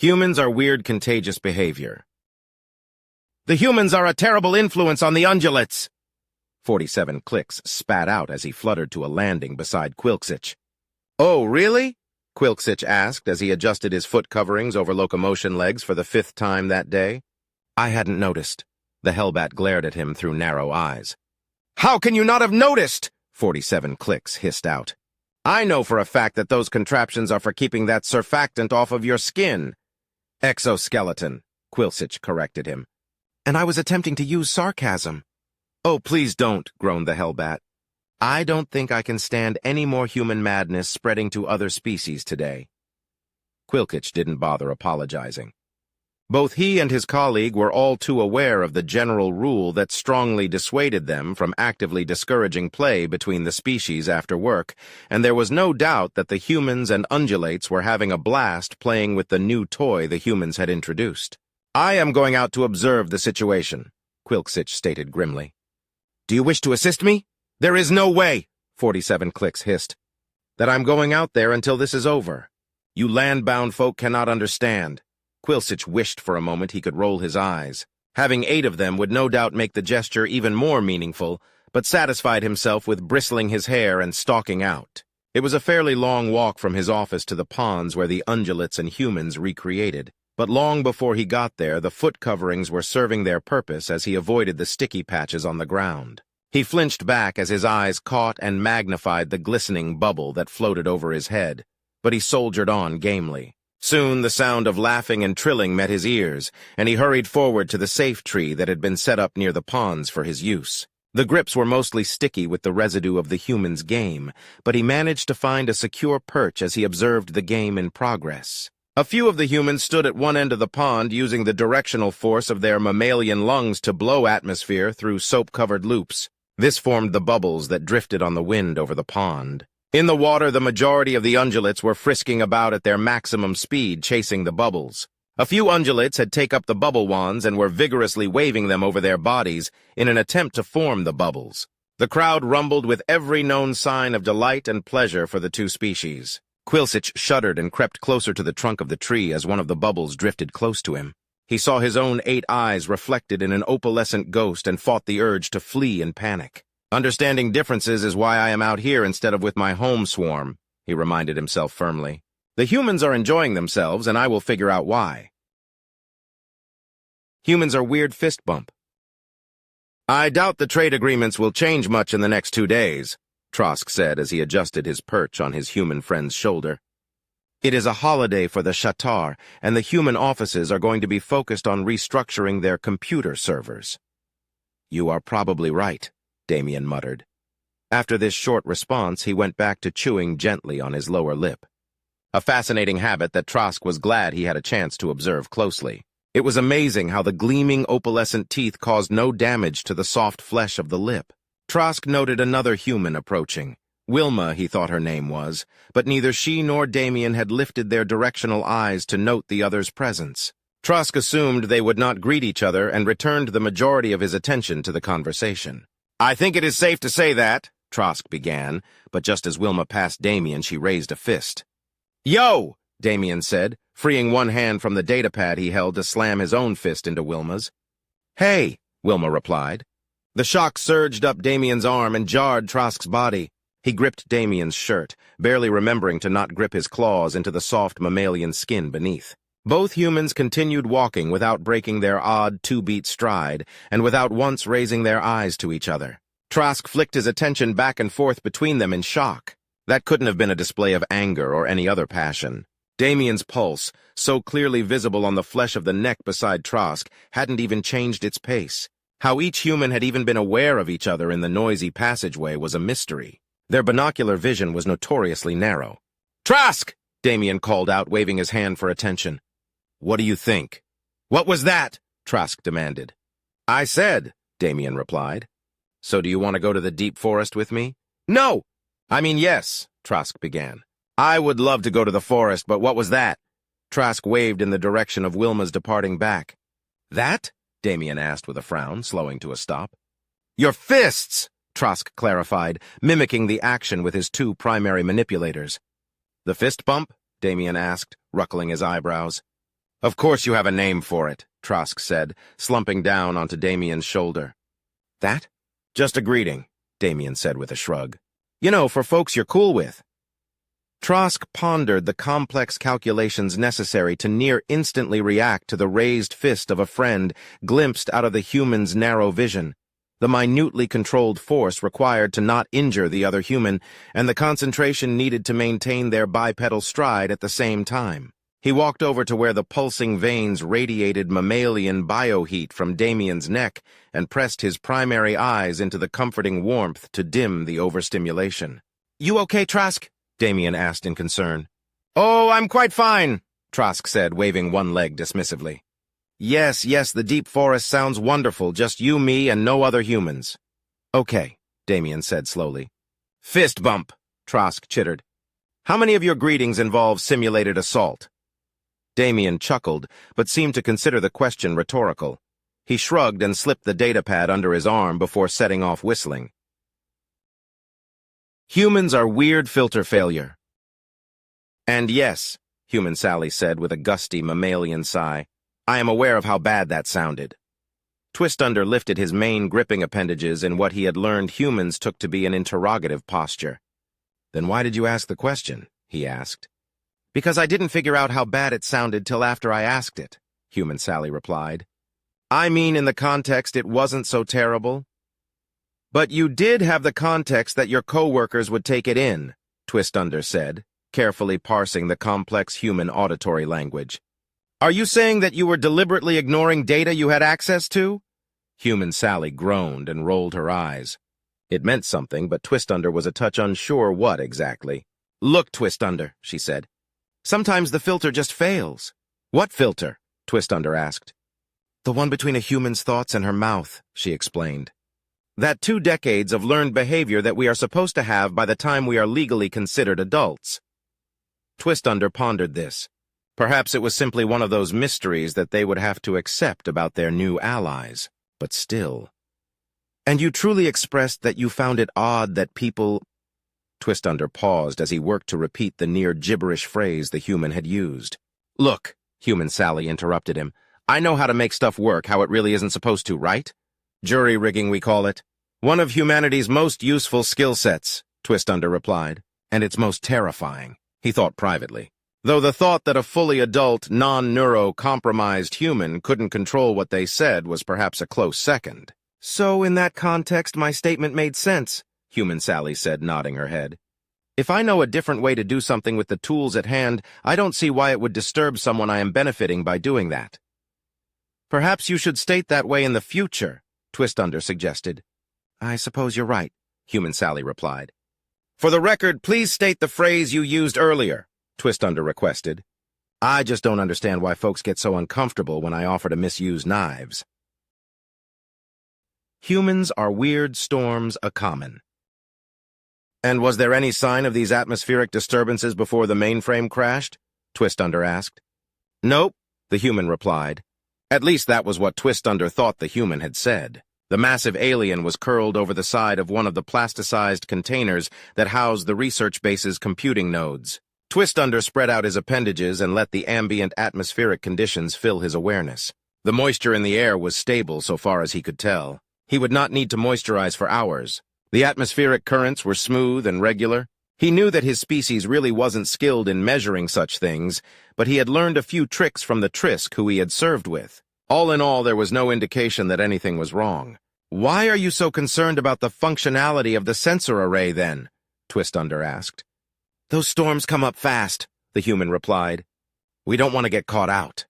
Humans are weird, contagious behavior. The humans are a terrible influence on the ungulates. 47 Clicks spat out as he fluttered to a landing beside Quilksich. Oh, really? Quilksich asked as he adjusted his foot coverings over locomotion legs for the 5th time that day. I hadn't noticed. The Hellbat glared at him through narrow eyes. How can you not have noticed? 47 Clicks hissed out. I know for a fact that those contraptions are for keeping that surfactant off of your skin. Exoskeleton, Quilksich corrected him. And I was attempting to use sarcasm. Oh, please don't, groaned the Hellbat. I don't think I can stand any more human madness spreading to other species today. Quilksich didn't bother apologizing. Both he and his colleague were all too aware of the general rule that strongly dissuaded them from actively discouraging play between the species after work, and there was no doubt that the humans and ungulates were having a blast playing with the new toy the humans had introduced. I am going out to observe the situation, Quilksich stated grimly. Do you wish to assist me? There is no way, 47 Clicks hissed, that I'm going out there until this is over. You land-bound folk cannot understand. Quilksich wished for a moment he could roll his eyes. Having 8 of them would no doubt make the gesture even more meaningful, but satisfied himself with bristling his hair and stalking out. It was a fairly long walk from his office to the ponds where the ungulates and humans recreated, but long before he got there, the foot coverings were serving their purpose as he avoided the sticky patches on the ground. He flinched back as his eyes caught and magnified the glistening bubble that floated over his head, but he soldiered on gamely. Soon the sound of laughing and trilling met his ears, and he hurried forward to the safe tree that had been set up near the ponds for his use. The grips were mostly sticky with the residue of the human's game, but he managed to find a secure perch as he observed the game in progress. A few of the humans stood at one end of the pond using the directional force of their mammalian lungs to blow atmosphere through soap-covered loops. This formed the bubbles that drifted on the wind over the pond. In the water, the majority of the ungulates were frisking about at their maximum speed, chasing the bubbles. A few ungulates had taken up the bubble wands and were vigorously waving them over their bodies in an attempt to form the bubbles. The crowd rumbled with every known sign of delight and pleasure for the two species. Quilksich shuddered and crept closer to the trunk of the tree as one of the bubbles drifted close to him. He saw his own 8 eyes reflected in an opalescent ghost and fought the urge to flee in panic. Understanding differences is why I am out here instead of with my home swarm, he reminded himself firmly. The humans are enjoying themselves, and I will figure out why. Humans are weird fist bump. I doubt the trade agreements will change much in the next 2 days, Trask said as he adjusted his perch on his human friend's shoulder. It is a holiday for the Shatar, and the human offices are going to be focused on restructuring their computer servers. You are probably right, Damien muttered. After this short response, he went back to chewing gently on his lower lip. A fascinating habit that Trask was glad he had a chance to observe closely. It was amazing how the gleaming opalescent teeth caused no damage to the soft flesh of the lip. Trask noted another human approaching. Wilma, he thought her name was, but neither she nor Damien had lifted their directional eyes to note the other's presence. Trask assumed they would not greet each other and returned the majority of his attention to the conversation. I think it is safe to say that, Trask began, but just as Wilma passed Damien, she raised a fist. Yo, Damien said, freeing one hand from the datapad he held to slam his own fist into Wilma's. Hey, Wilma replied. The shock surged up Damien's arm and jarred Trask's body. He gripped Damien's shirt, barely remembering to not grip his claws into the soft mammalian skin beneath. Both humans continued walking without breaking their odd 2-beat stride and without once raising their eyes to each other. Trask flicked his attention back and forth between them in shock. That couldn't have been a display of anger or any other passion. Damien's pulse, so clearly visible on the flesh of the neck beside Trask, hadn't even changed its pace. How each human had even been aware of each other in the noisy passageway was a mystery. Their binocular vision was notoriously narrow. Trask! Damien called out, waving his hand for attention. What do you think? What was that? Trask demanded. I said, Damien replied. So do you want to go to the deep forest with me? No! I mean, yes, Trask began. I would love to go to the forest, but what was that? Trask waved in the direction of Wilma's departing back. That? Damien asked with a frown, slowing to a stop. Your fists! Trask clarified, mimicking the action with his 2 primary manipulators. The fist bump? Damien asked, ruckling his eyebrows. Of course you have a name for it, Trask said, slumping down onto Damien's shoulder. That? Just a greeting, Damien said with a shrug. You know, for folks you're cool with. Trask pondered the complex calculations necessary to near instantly react to the raised fist of a friend glimpsed out of the human's narrow vision, the minutely controlled force required to not injure the other human, and the concentration needed to maintain their bipedal stride at the same time. He walked over to where the pulsing veins radiated mammalian bioheat from Damien's neck and pressed his primary eyes into the comforting warmth to dim the overstimulation. You okay, Trask? Damien asked in concern. Oh, I'm quite fine, Trask said, waving one leg dismissively. Yes, the deep forest sounds wonderful, just you, me, and no other humans. Okay, Damien said slowly. Fist bump, Trask chittered. How many of your greetings involve simulated assault? Damien chuckled, but seemed to consider the question rhetorical. He shrugged and slipped the datapad under his arm before setting off whistling. Humans are weird filter failure. And yes, Human Sally said with a gusty mammalian sigh, I am aware of how bad that sounded. Twistunder lifted his main gripping appendages in what he had learned humans took to be an interrogative posture. Then why did you ask the question? He asked. Because I didn't figure out how bad it sounded till after I asked it, Human Sally replied. I mean, in the context, it wasn't so terrible. But you did have the context that your co-workers would take it in, Twistunder said, carefully parsing the complex human auditory language. Are you saying that you were deliberately ignoring data you had access to? Human Sally groaned and rolled her eyes. It meant something, but Twistunder was a touch unsure what exactly. Look, Twistunder, she said. Sometimes the filter just fails. What filter? Twistunder asked. The one between a human's thoughts and her mouth, she explained. That 2 decades of learned behavior that we are supposed to have by the time we are legally considered adults. Twistunder pondered this. Perhaps it was simply one of those mysteries that they would have to accept about their new allies, but still. And you truly expressed that you found it odd that people... Twistunder paused as he worked to repeat the near-gibberish phrase the human had used. Look, Human Sally interrupted him. I know how to make stuff work how it really isn't supposed to, right? Jury-rigging, we call it. One of humanity's most useful skill sets, Twistunder replied. And it's most terrifying, he thought privately. Though the thought that a fully adult, non-neuro-compromised human couldn't control what they said was perhaps a close second. So, in that context, my statement made sense, Human Sally said, nodding her head. If I know a different way to do something with the tools at hand, I don't see why it would disturb someone I am benefiting by doing that. Perhaps you should state that way in the future, Twistunder suggested. I suppose you're right, Human Sally replied. For the record, please state the phrase you used earlier, Twistunder requested. I just don't understand why folks get so uncomfortable when I offer to misuse knives. Humans are weird storms a common. And was there any sign of these atmospheric disturbances before the mainframe crashed? Twistunder asked. Nope, the human replied. At least that was what Twistunder thought the human had said. The massive alien was curled over the side of one of the plasticized containers that housed the research base's computing nodes. Twistunder spread out his appendages and let the ambient atmospheric conditions fill his awareness. The moisture in the air was stable so far as he could tell. He would not need to moisturize for hours. The atmospheric currents were smooth and regular. He knew that his species really wasn't skilled in measuring such things, but he had learned a few tricks from the Trisk who he had served with. All in all, there was no indication that anything was wrong. Why are you so concerned about the functionality of the sensor array, then? Twistunder asked. Those storms come up fast, the human replied. We don't want to get caught out.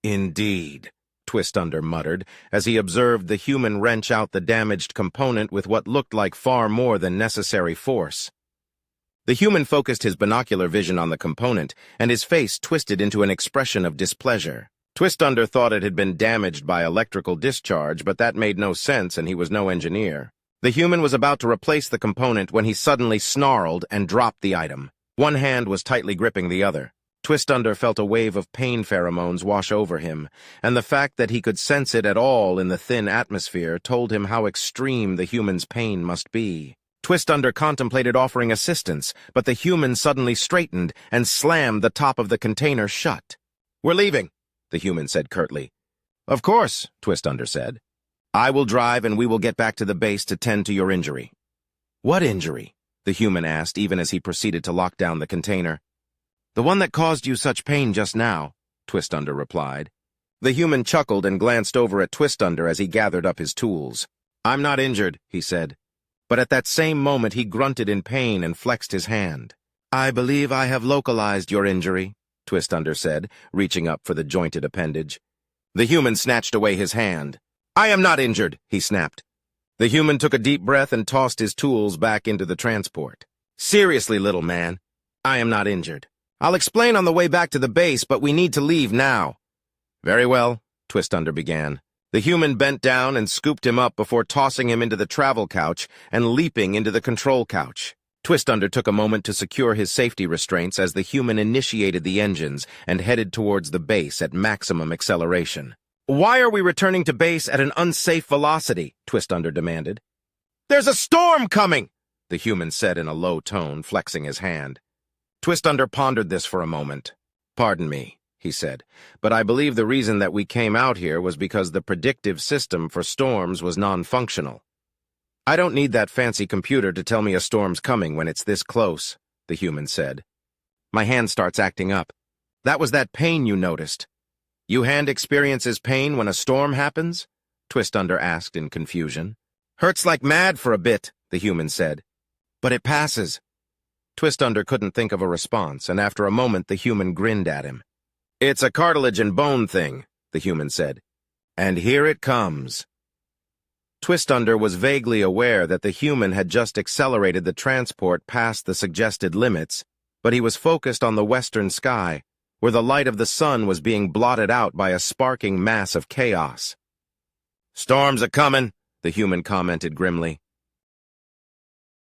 Indeed, Twistunder muttered, as he observed the human wrench out the damaged component with what looked like far more than necessary force. The human focused his binocular vision on the component, and his face twisted into an expression of displeasure. Twistunder thought it had been damaged by electrical discharge, but that made no sense, and he was no engineer. The human was about to replace the component when he suddenly snarled and dropped the item. One hand was tightly gripping the other. Twistunder felt a wave of pain pheromones wash over him, and the fact that he could sense it at all in the thin atmosphere told him how extreme the human's pain must be. Twistunder contemplated offering assistance, but the human suddenly straightened and slammed the top of the container shut. We're leaving, the human said curtly. Of course, Twist-Under said. I will drive and we will get back to the base to tend to your injury. What injury? The human asked, even as he proceeded to lock down the container. The one that caused you such pain just now, Twist-Under replied. The human chuckled and glanced over at Twist-Under as he gathered up his tools. I'm not injured, he said. But at that same moment he grunted in pain and flexed his hand. I believe I have localized your injury, Twist-Under said, reaching up for the jointed appendage. The human snatched away his hand. I am not injured, he snapped. The human took a deep breath and tossed his tools back into the transport. Seriously, little man, I am not injured. I'll explain on the way back to the base, but we need to leave now. Very well, Twist-Under began. The human bent down and scooped him up before tossing him into the travel couch and leaping into the control couch. Twist-Under took a moment to secure his safety restraints as the human initiated the engines and headed towards the base at maximum acceleration. Why are we returning to base at an unsafe velocity? Twist-Under demanded. There's a storm coming, the human said in a low tone, flexing his hand. Twist-Under pondered this for a moment. Pardon me, he said, but I believe the reason that we came out here was because the predictive system for storms was non-functional. I don't need that fancy computer to tell me a storm's coming when it's this close, the human said. My hand starts acting up. That was that pain you noticed. Your hand experiences pain when a storm happens? Twist-Under asked in confusion. Hurts like mad for a bit, the human said. But it passes. Twist-Under couldn't think of a response, and after a moment the human grinned at him. It's a cartilage and bone thing, the human said. And here it comes. Twist-Under was vaguely aware that the human had just accelerated the transport past the suggested limits, but he was focused on the western sky, where the light of the sun was being blotted out by a sparking mass of chaos. Storms a comin', the human commented grimly.